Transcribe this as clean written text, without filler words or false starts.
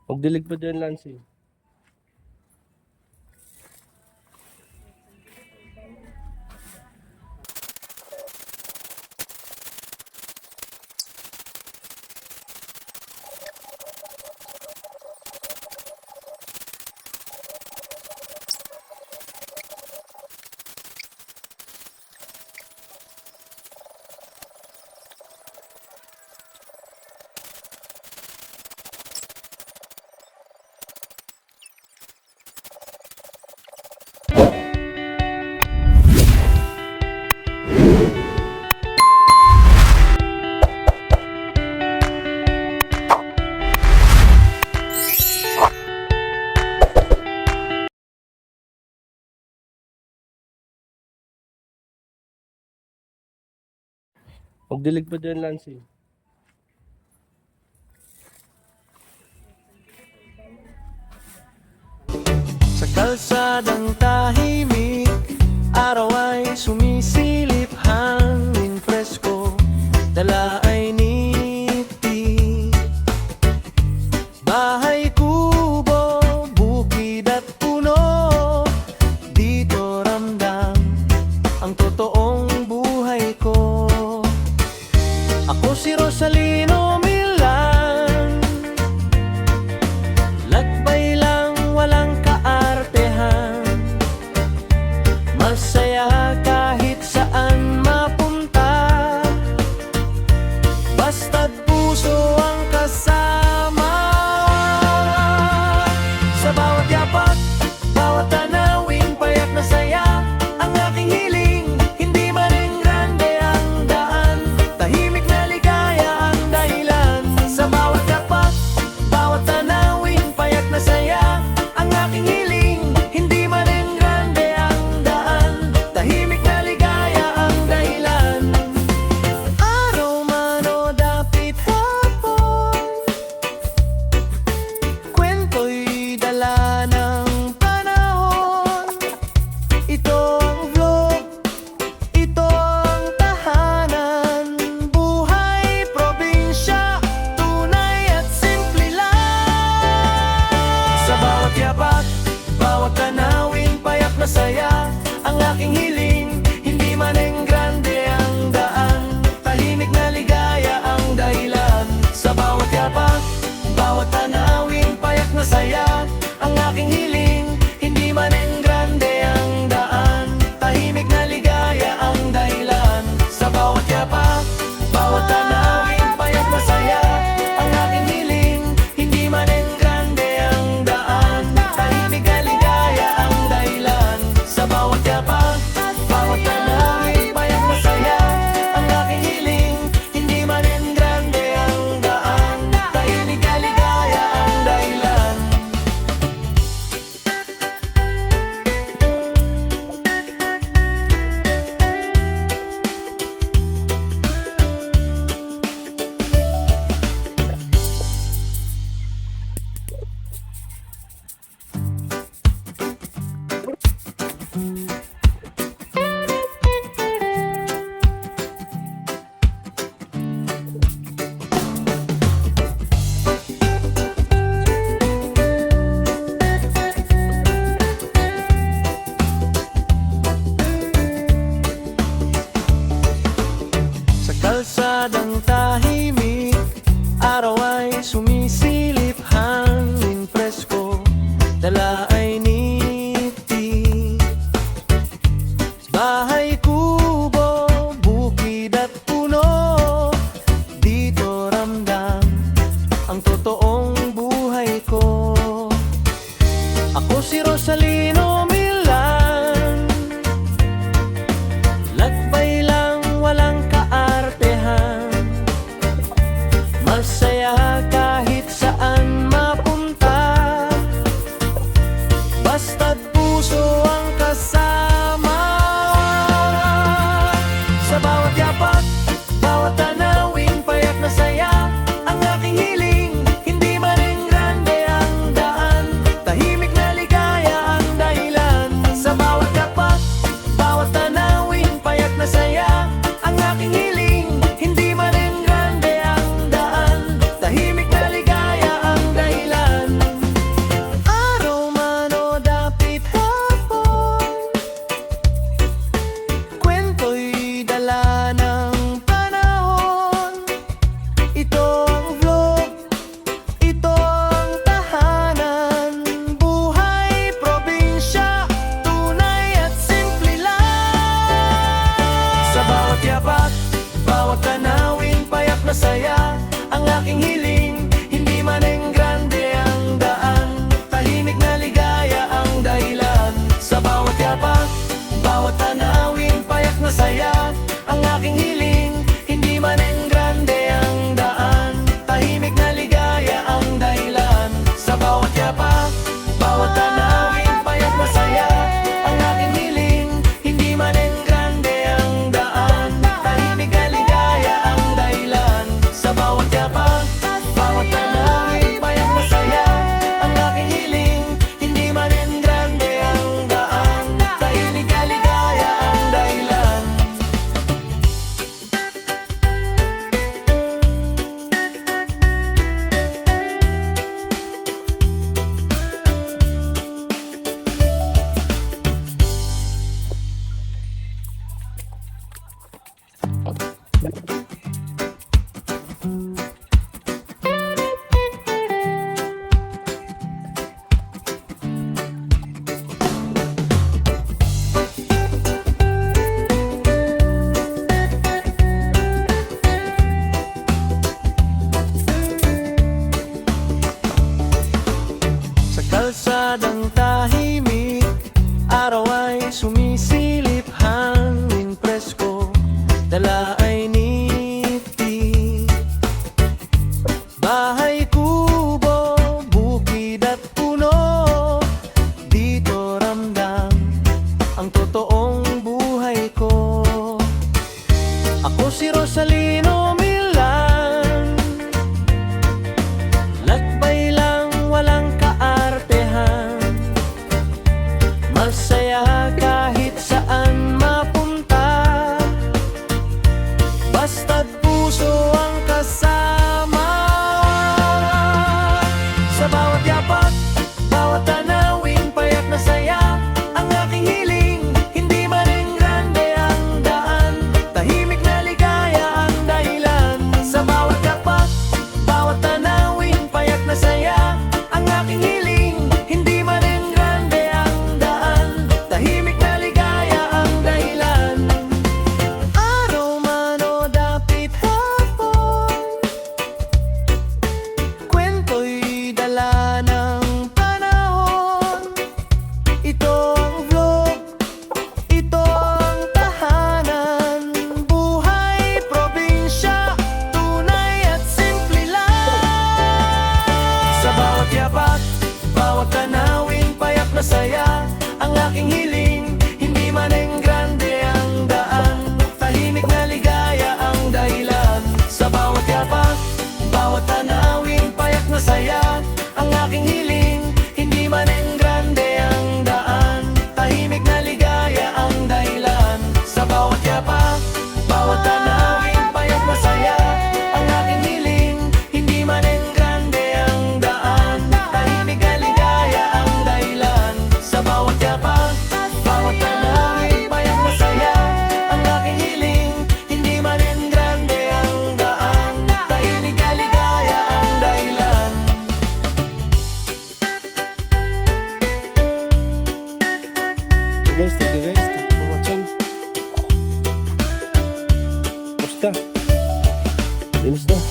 Magdilig pa dyan, Lancy. Magdilig pa dyan, Lancy. Sa kalsadang tahimik, araw ay sumisilip, hangin presko, dala ay niti. Bahay kubo, bukid at puno, dito ramdam ang totoong buhay ko. Ako si Rosalino Milan, lakbay lang walang kaartehan, masaya kahit saan mapunta, basta't puso ang kasama. Sa bawat yapak, bawat tanawin, payak na saya ang aking hiling. Hindi man rin grande ang daan, tahimik na ligaya ang dahilan. Sa bawat yapak, bawat tanawin, payak na saya ang aking hiling. Hindi man rin grande ang daan, tahimik na ligaya ang dahilan. Araw man o dapit hapon, kwento'y dala ng panahon. Ito ang vlog, ito ang tahanan, buhay probinsya, tunay at simple lang. Sa bawat yapak, bawat tanawin, payak na saya ang aking hiling. Hindi man rin grande ang daan, tahimik na ligaya ang dahilan. Sa bawat yapak, bawat tanawin, payak na saya ang aking hiling. Hindi man rin grande ang daan, tahimik na ligaya ang dahilan. Sa bawat yapak, bawat tanawin, payak na saya ang aking hiling. Hindi man rin grande ang daan, tahimik na ligaya ang dahilan. Sa bawat yapak, bawat tanawin, payak na saya ang aking hiling. Hindi man rin grande ang daan, tahimik na ligaya ang dahilan. Sa kalsadang tahimik, araw ay sumisilip, hangin presko, dala ay niti. Bahay kubo, bukid at puno, dito ramdam ang totoong buhay ko. Ako si Rosalino Milan, lakbay lang walang kaartehan, masaya kahit saan mapunta, basta't puso ang kasama. Sa bawat yapak, bawat tanawin, payak na saya ang aking hiling. Hindi man rin grande ang daan, tahimik na ligaya ang dahilan. masaya ang aking hiling. Hindi man ang grande ang daan, tahimik na ligaya ang dahilan. Sa bawat yapak, bawat tanawin, payak na saya ang aking hiling. Hindi man ang grande ang daan, tahimik na ligaya ang dahilan. Sa bawat yapak, bawat tanawin, payak na saya ang aking hiling. Hindi man ang grande ang daan, tahimik na ligaya ang dahilan. Sa bawat yapak, bawat tanawin, payak na saya ang aking hiling. Hindi man ang grande ang daan, tahimik na ligaya ang dahilan. Guys, thank you guys. Thank you for watching. Basta. Linis na.